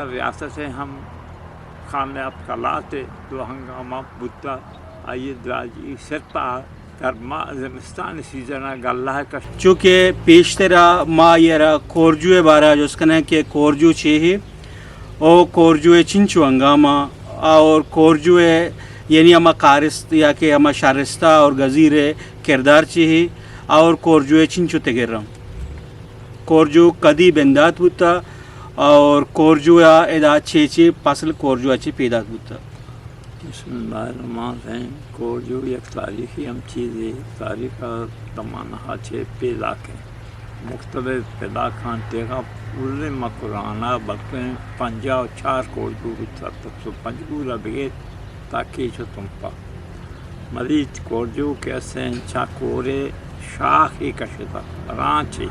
ریاست سے ہم کامیاب کلاتے تو ہنگامہ بutta آئیے دراجی سرپا کرما زمستان سیزنہ گلہ کا چونکہ پیشترا ما یرا کورجو بارا جس کنے کہ کورجو چیہی او کورجو چنچو ہنگامہ اور کورجو یعنی اما کارست یا کہ اما شارستہ اور گزیر کردار چیہی اور کورجو چنچو تگرم کورجو کدی بندات بوتا اور کورجو ادا چیچے پاسل کورجو اچھی پیدات بوتا. بسم اللہ الرحمن الرحیم. کورجو یک تاریخی ہم چیزیں تاریخ تمانا چھے پیدا کے مختلف پیدا کھان تیغا پورے مقرانہ بلکہ 54 کورجو بتا تک 105 بگے تاکہ چھو تم پا مریض کورجو کیسے چاکورے شاخ ہی کشتا رانچے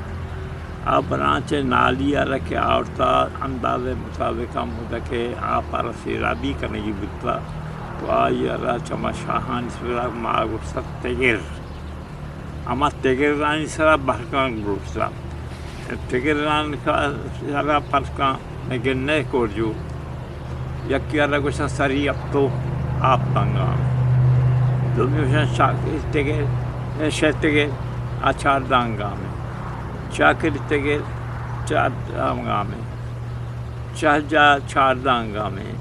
اب رانچے نالیہ رکھے آورتا انداز مطابقہ مدکے آپ رسی رابی کرنے کی بتا تو آئی را چما شاہان سورا ماغو ست تگر اما تگر رانی سرا بحکان گروسا تگر رانی سرا پرکان نگنے کورجو یکی رگو سا سری اب تو آپ تنگا دومیوشن شاکی تگر شہ تگر آچار دانگا میں چاکر تگر چار دانگا میں چہجا چار دانگا میں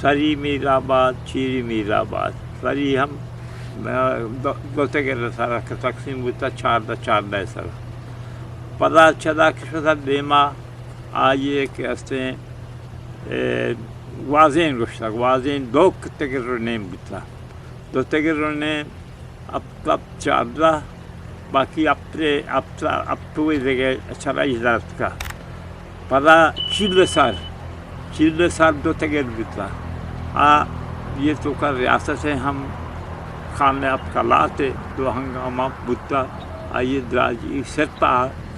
سری میر آباد چیری میر آباد سری ہم دو تگر سارا تقسیم ہوتا 4 سر پدا چدا کشتا دیما آئیے کہ استے واضح گوشتا واضح 2 تگر رنیم بتا 2 تگر رنیم اب تب 14 باقی اب تو دیگه چرایی درست کا پدا 40 سال 2 تگر بتا یہ تو کا ریاست سے ہم کامیاب کلاتے تو ہنگامہ بتا آئیے دراجی سرپا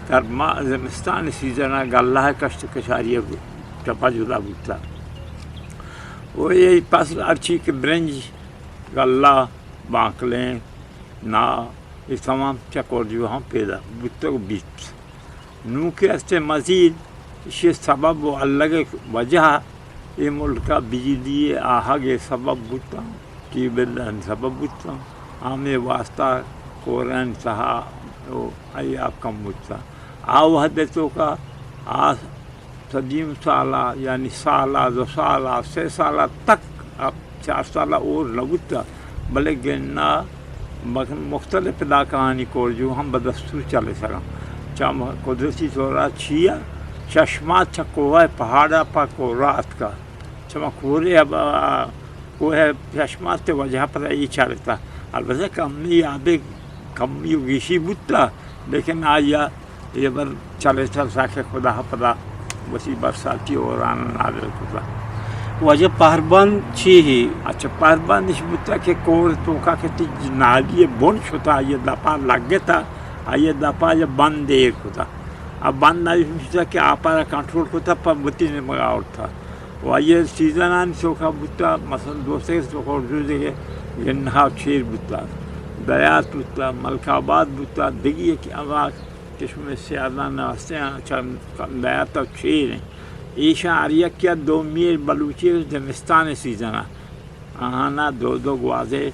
کرما زمستان سیزنہ گلہ کشت کشاریہ چپا جدا بتا وہ یہ پاس ارچی کے برنج گلہ بانکلیں نا یہ تمام چکور جو ہم پیدا بتا کو بیت نو کے استے مزید یہ سبب و الگ وجہ یہ ملکہ بجلی آہاگے سبب بتا کی بلن سبب بتا ہمیں واسطہ کورن سہا ای آپ کم بتا آو حدتوں کا صدیم سالہ یعنی سالہ 2 سالہ 6 سالہ تک اب 4 سالہ اور نبتا بلے گننا مختلف پیدا کہانی کورجو ہم بدستور چلے سرم چم قدرتی طورا چھیا چشمات چکوہ پہاڑا پا کورات کا چما کورے اب کوہ چشمات تے وجہ پر یہ چلتا البتہ کمی آبے کمی گیشی بودتا لیکن آیا یہ بر چلے ساکھے خدا پدا وسی برساتی اور آنا نادر کتا وجہ پہربان چی ہی اچھا پہربان اس بتا کہ کور توکا کہتی نالی بون چھتا یہ دپا لگے تھا یہ دپا یہ بند دیر کتا اب بند نالی چھتا کہ آپا را کنٹرول کتا پا بتی نمگا اور تھا وہ یہ سیزنان سوکا بتا مثلا دوسرے سوکا جو دیگے گنہا چیر بتا دیات بتا ملک آباد بتا دیگی کہ آواز کشم سیادان واسطے اچھا دیات چیر ہیں ایشا آریہ کیا 2 میر بلوچی زمستان سیزنہ آہانا 2 گوازے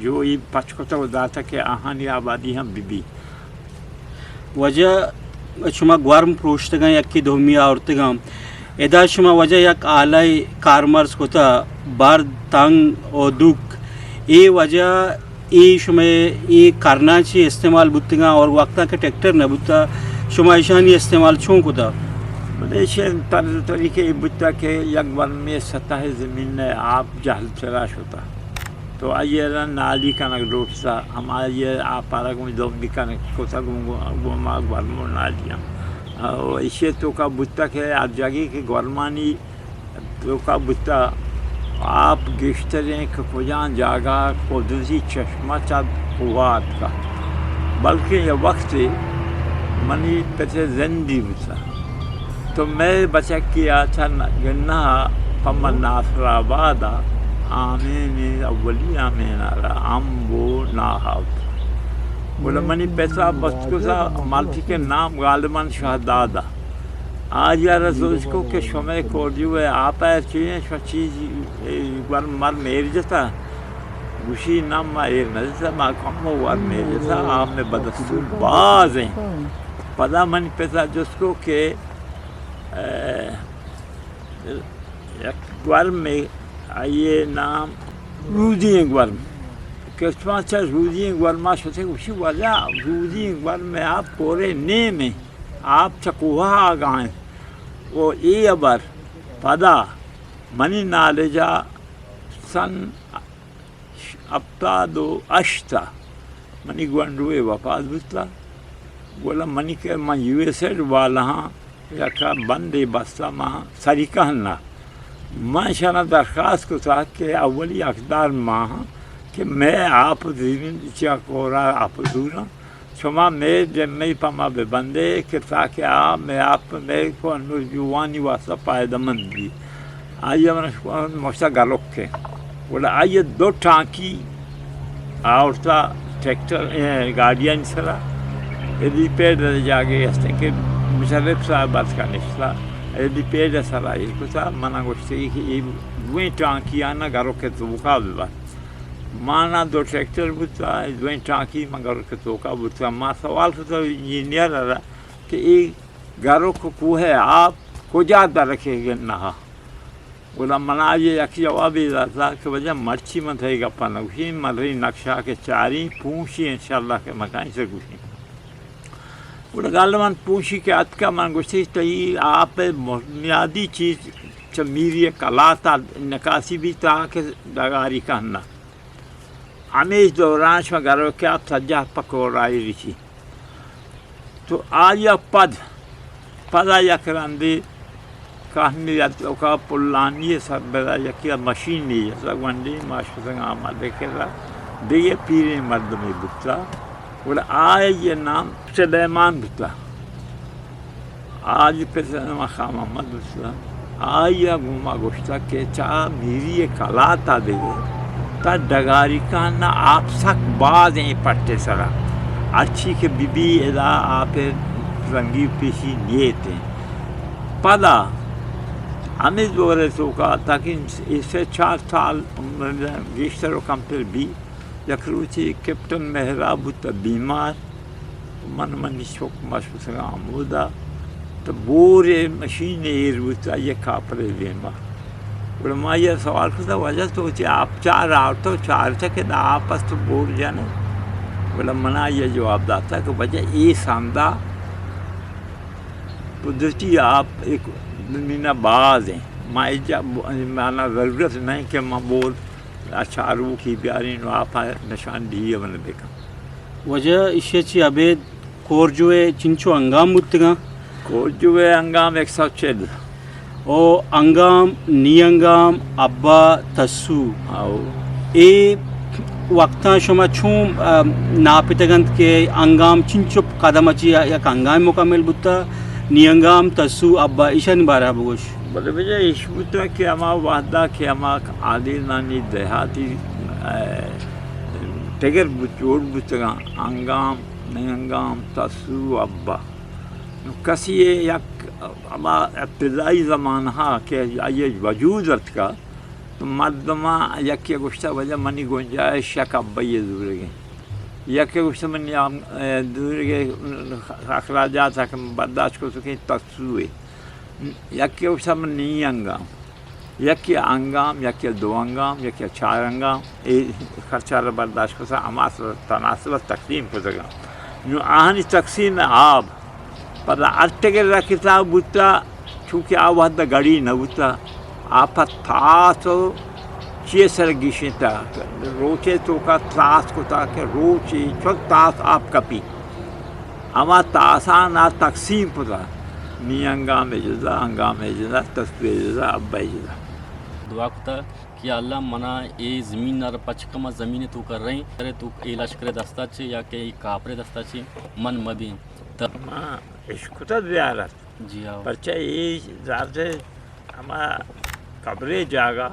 جو یہ پچکتا ہوتا تھا کہ آہانی آبادی ہم بی وجہ شما گوارم پروشتگاں یکی دومی آورتگاں ادا شما وجہ یک آلائی کارمرز کتا بار تانگ او دوک ای وجہ ای شما ای کرنا چی استعمال بودتگاں اور وقتا کہ ٹیکٹر نہ بودتا شما ایشانی استعمال چون کتا ملیشین طریقے یہ بتا کہ یک بار میں سطح زمین نے آپ جہل چراش ہوتا تو آئیے نالی کا نک روٹتا ہم آئیے آپ پارا کو دومی کا نک کوتا گوما گورمو نالیاں اور اسے تو کا بتا کہ آپ جاگی کہ گورمانی تو کا بتا آپ گشتریں کہ کجان جاگا قدرتی چشمہ چاند قوات کا بلکہ یہ وقت منی پتے زندی بتا تو میں بچہ کیا تھا گنہ پمن ناصر آبادا آمین اولی آمین آرہ امبو ناہاوت بولا منی پیسہ بس کو سا مالکی کے نام غالباً شہدادہ آج یا رسولش کو که شما کردیو آپا چیه شما چیز ور مر میرجتا گوشی نام ما ایر نجتا ما کم ور میرجتا آپ میں بدستور باز ہیں پدا من پتا جس کو کہ یک ورم میں آئیے نام رودی ورم کہ چا رودی ورما شوتے گوشی وجہ رودی ورم میں آپ پورے نیم ہیں آپ چکوہا آگاہیں وہ ای ابر پدا منی نالجا سن اپتادو اشتا منی گوانڈوے وفاد بتلا گولا منی کہ من یو ایس ایڈ والا ہاں یکا بندے بستا ماں سریکہ ہننا میں شانا درخواست کو تھا کہ اولی اقدار ماں کہ میں آپ زمین چیا کورا آپ دورا شما میں جمعی پاما بے بندے کہ تاکہ میں آپ میں کو جوانی واسطہ پائدہ مند بھی آئیے من مشتا گلوک کے بولا آئیے 2 ٹانکی آورتا ٹریکٹر گاڑیاں سرا ایدی پیڑ جاگے ہستے کہ مشرف صاحب بات کا نشلا ایدی پیڑ سرا یہ کتا منا گوشتے کہ یہ 2 ٹانکی آنا گلوک کے توقع بات مانا 2 ٹریکٹر بتا 2 ٹانکی مگر کے توقع بتا ما سوال کرتا انجینئر رہا کہ یہ گھروں کو ہے آپ کجا دا رکھے گے نہا بولا منا یہ یک جواب تھا کہ وجہ مرچی من تھے گا پنگوشی مری نقشہ کے چاری پونچی انشاءاللہ کے مکان سے گوشی بولا گل من پونچی کے ات کا من گوشتی تو یہ آپ بنیادی چیز میری کلا تا نکاسی بھی تا کہ دگاری کہنا ہمیں اس دوران شما گھروں کے آپ سجا پکورائی رچی تو آیا پدا یک رندی کہنی کا پلانی سر بدا یکی مشینی جیسا گوندی ماشکتنگ آمد کرا دیگه پیری مردمی بکتا بولا آیا یہ نام سلیمان بکتا آج پس نام خام محمد بکتا آیا گوما گوشتا کہ چاہ میری کلا تا دیگه تا ڈگاری کہنا آپ سک باز ہیں پٹے سرا اچھی کہ بی بی ادا آپ رنگی پیشی نیت ہیں پدا ہمیں دورے تو کا تاکہ اسے 4 سال بیشتر و کم پر بھی یکروچی کیپٹن مہراب بتا بیمار منی شوک مشکل سنگا آمودا تو بورے مشین ایر بتا یہ کھاپرے بیمار بولا میں یہ سوال کرتا وجہ تو آپ 4 آٹو 4 کہ آپس تو بور جانے بولا منا یہ جواب داتا کہ وجہ یہ ساندہ قدرتی آپ ایک مینا باز ہیں مانا ضرورت نہیں کہ میں بول اچھارو کی بیاری نو آپ نشان دیئے من دیکھا وجہ اسے چی ابید کورجوے چنچو انگام بودتگا کورجوے انگام 140 او انگام نی انگام ابا تسو آو ای وقتا شما چون ناپتگند کے انگام چنچپ قدم اچی یک انگام مکمل بودتا نی انگام تسو ابا ایشان بارہ بگوش بلے بجے ایش بودتا کہ اما وحدہ کہ اما عادل نانی دیہاتی تگر بچوڑ بودتا انگام نی انگام تسو ابا کسی یک اما ابتدائی زمانہ کہ یہ وجود رت کا تو مردمہ یکی گوشتا وجہ منی گنجائش یک ابا یہ دور گئے یکی گوشتا منی دور گئے اخراجات ہے کہ برداشت کو سکیں تسوئے یکی گوشتا منی انگام یکی انگام یکی 2 انگام یکی 4 انگام خرچہ برداشت کو سکیں اما تناسب تقسیم کو سکیں نو آہنی تقسیم آب پر ارتگر را کتاب بودتا چونکہ آوہد گڑی نبودتا آپا تاسو چیئے سرگیشیں تا روچے تو کا تاس کو تا کہ روچے چھوٹ تاس آپ کپی اما تاسان آ تقسیم پتا نی انگام اجزا انگام اجزا تسوی اجزا ابا اجزا دعا کتا کہ اللہ منا اے زمین نار پچکما زمین تو کر رہی کرے تو اے لشکر دستا چھے یا کہ کاپرے دستا چھے من مدین اشکتا زیارت جی آو پرچہ یہ ذات ہے ہما قبرے جاگا